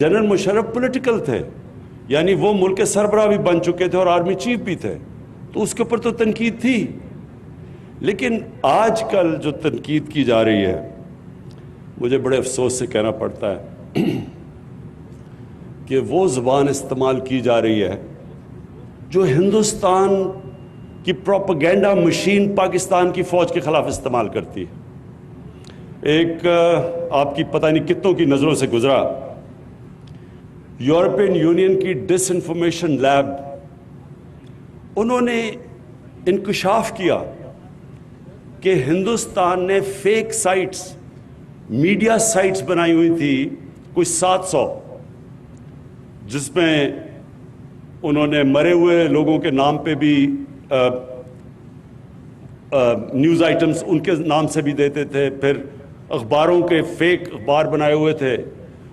General Musharraf political थे, यानी वो मुल्क के सरबराह भी बन चुके थे और आर्मी चीफ भी थे, तो उसके ऊपर तो तनकीद थी। लेकिन आजकल जो तनकीद की जा रही है, मुझे बड़े अफसोस से कहना पड़ता है कि वो ज़ुबान इस्तेमाल की जा रही है जो हिंदुस्तान की प्रोपेगेंडा मशीन पाकिस्तान की फ़ौज के ख़िलाफ़ इस्तेमाल करती है। एक आपकी पता नहीं कितनों की नज़रों से गुज़रा, यूरोपियन यूनियन की डिसइंफॉर्मेशन लैब, उन्होंने इंकशाफ किया कि हिंदुस्तान ने फेक साइट्स, मीडिया साइट्स बनाई हुई थी कुछ 700, जिसमें उन्होंने मरे हुए लोगों के नाम पे भी न्यूज़ आइटम्स उनके नाम से भी देते थे, फिर अखबारों के फेक अखबार बनाए हुए थे।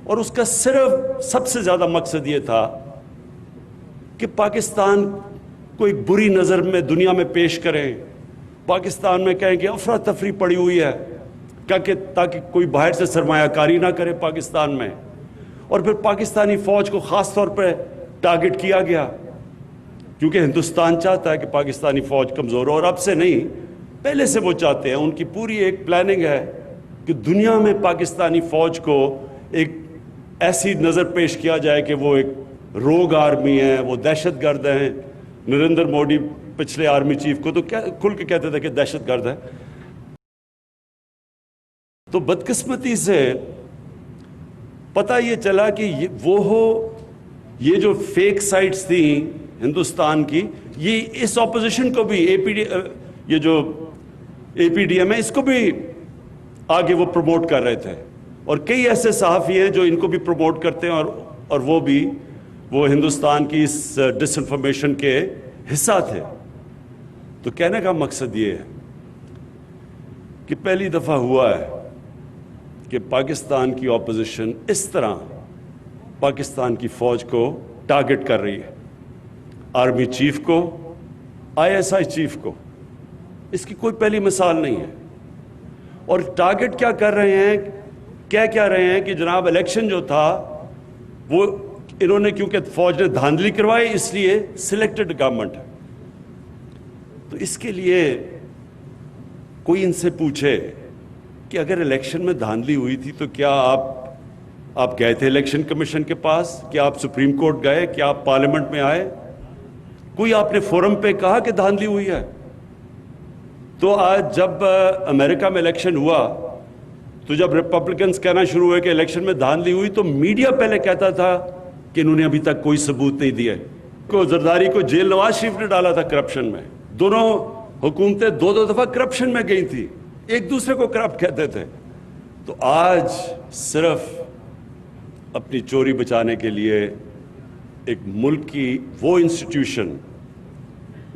और उसका सिर्फ सबसे ज़्यादा मकसद ये था कि पाकिस्तान को एक बुरी नज़र में दुनिया में पेश करें, पाकिस्तान में कहें कि अफरा तफरी पड़ी हुई है, ताकि कोई बाहर से सरमायाकारी ना करे पाकिस्तान में। और फिर पाकिस्तानी फ़ौज को ख़ास तौर पर टारगेट किया गया, क्योंकि हिंदुस्तान चाहता है कि पाकिस्तानी फ़ौज कमज़ोर हो, और अब से नहीं, पहले से वो चाहते हैं। उनकी पूरी एक प्लानिंग है कि दुनिया में पाकिस्तानी फ़ौज को एक ऐसी नज़र पेश किया जाए कि वो एक रोग आर्मी है, वो दहशतगर्द हैं। नरेंद्र मोदी पिछले आर्मी चीफ को तो खुल के कहते थे कि दहशतगर्द है। तो बदकिस्मती से पता ये चला कि ये जो फेक साइट्स थी हिंदुस्तान की, ये इस ऑपोजिशन को भी ये जो APDM है, इसको भी आगे वो प्रमोट कर रहे थे। और कई ऐसे सहाफ़ी हैं जो इनको भी प्रमोट करते हैं, और वो हिंदुस्तान की इस डिसइंफॉर्मेशन के हिस्सा थे। तो कहने का मकसद ये है कि पहली दफ़ा हुआ है कि पाकिस्तान की ऑपोजिशन इस तरह पाकिस्तान की फ़ौज को टारगेट कर रही है, आर्मी चीफ को, ISI चीफ को। इसकी कोई पहली मिसाल नहीं है। और टारगेट क्या कर रहे हैं, क्या रहे हैं कि जनाब इलेक्शन जो था वो इन्होंने, क्योंकि फ़ौज ने धांधली करवाई, इसलिए सिलेक्टेड गवर्नमेंट है। तो इसके लिए कोई इनसे पूछे कि अगर इलेक्शन में धांधली हुई थी तो क्या आप गए थे इलेक्शन कमीशन के पास, क्या आप सुप्रीम कोर्ट गए, क्या आप पार्लियामेंट में आए, कोई आपने फोरम पे कहा कि धांधली हुई है? तो आज जब अमेरिका में इलेक्शन हुआ, तो जब रिपब्लिकन्स कहना शुरू हुए कि इलेक्शन में धांधली हुई, तो मीडिया पहले कहता था कि इन्होंने अभी तक कोई सबूत नहीं दिए। जरदारी को जेल नवाज शरीफ ने डाला था करप्शन में। दोनों हुकूमतें दो दफ़ा करप्शन में गई थी, एक दूसरे को करप्ट कहते थे। तो आज सिर्फ अपनी चोरी बचाने के लिए एक मुल्क की वो इंस्टीट्यूशन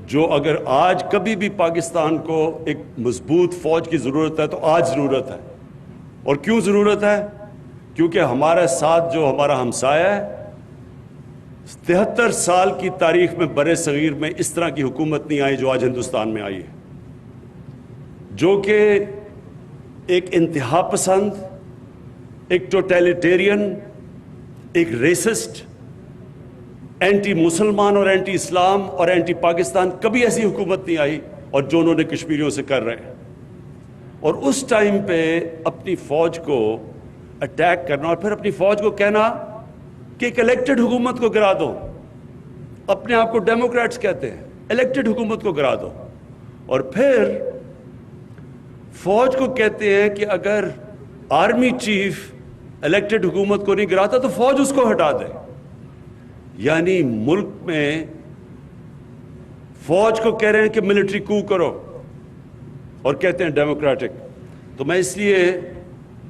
जो अगर आज कभी भी पाकिस्तान को एक मजबूत फ़ौज की ज़रूरत है तो आज ज़रूरत है। और क्यों ज़रूरत है? क्योंकि हमारे साथ जो हमारा हमसाया है, 73 साल की तारीख में बरे सगीर में इस तरह की हुकूमत नहीं आई जो आज हिंदुस्तान में आई है, जो कि एक इंतहा पसंद, एक टोटलिटेरियन, एक रेसिस्ट, एंटी मुसलमान और एंटी इस्लाम और एंटी पाकिस्तान, कभी ऐसी हुकूमत नहीं आई, और जो उन्होंने कश्मीरियों से कर रहे हैं। और उस टाइम पे अपनी फ़ौज को अटैक करना और फिर अपनी फ़ौज को कहना कि एक इलेक्टेड हुकूमत को गिरा दो, अपने आप को डेमोक्रेट्स कहते हैं, इलेक्टेड हुकूमत को गिरा दो। और फिर फ़ौज को कहते हैं कि अगर आर्मी चीफ इलेक्टेड हुकूमत को नहीं गिराता तो फ़ौज उसको हटा दे। यानी मुल्क में फ़ौज को कह रहे हैं कि मिलिट्री कू करो, और कहते हैं डेमोक्रेटिक। तो मैं इसलिए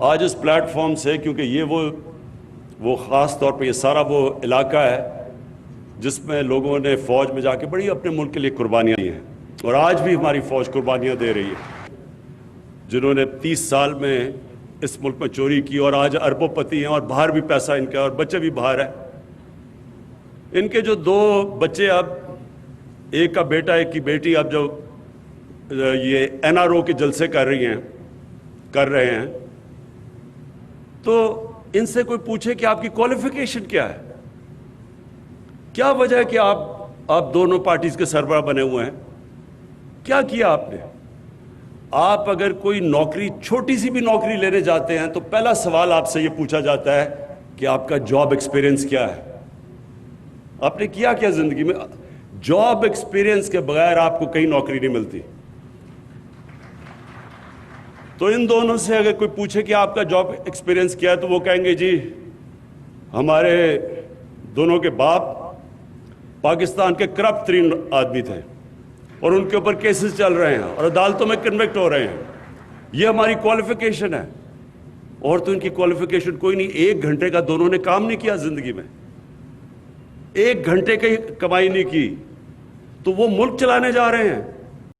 आज इस प्लेटफॉर्म से, क्योंकि ये वो ख़ास तौर पे ये सारा वो इलाका है जिसमें लोगों ने फ़ौज में जाके बड़ी अपने मुल्क के लिए कुर्बानियाँ दी हैं, और आज भी हमारी फ़ौज कुर्बानियाँ दे रही है। जिन्होंने 30 साल में इस मुल्क में चोरी की और आज अरबोपति हैं, और बाहर भी पैसा इनका, और बच्चे भी बाहर हैं। इनके जो 2 बच्चे, अब एक का बेटा एक की बेटी, अब जो ये NRO के जलसे कर रहे हैं, तो ان سے کوئی پوچھے کہ آپ کی کوالیفیکیشن کیا ہے, کیا وجہ ہے کہ آپ دونوں پارٹیز کے سربراہ بنے ہوئے ہیں, کیا کیا آپ نے؟ آپ اگر کوئی نوکری, چھوٹی سی بھی نوکری لینے جاتے ہیں تو پہلا سوال آپ سے یہ پوچھا جاتا ہے کہ آپ کا جاب ایکسپیرینس کیا ہے, آپ نے کیا کیا زندگی میں. جاب ایکسپیرینس کے بغیر آپ کو کہیں نوکری نہیں ملتی. تو ان دونوں سے اگر کوئی پوچھے کہ آپ کا جاب ایکسپیرینس کیا ہے تو وہ کہیں گے جی ہمارے دونوں کے باپ پاکستان کے کرپٹ ترین آدمی تھے اور ان کے اوپر کیسز چل رہے ہیں اور عدالتوں میں کنوکٹ ہو رہے ہیں, یہ ہماری کوالیفیکیشن ہے. اور تو ان کی کوالیفیکیشن کوئی نہیں, 1 گھنٹے کا دونوں نے کام نہیں کیا زندگی میں, 1 گھنٹے کی کمائی نہیں کی, تو وہ ملک چلانے جا رہے ہیں.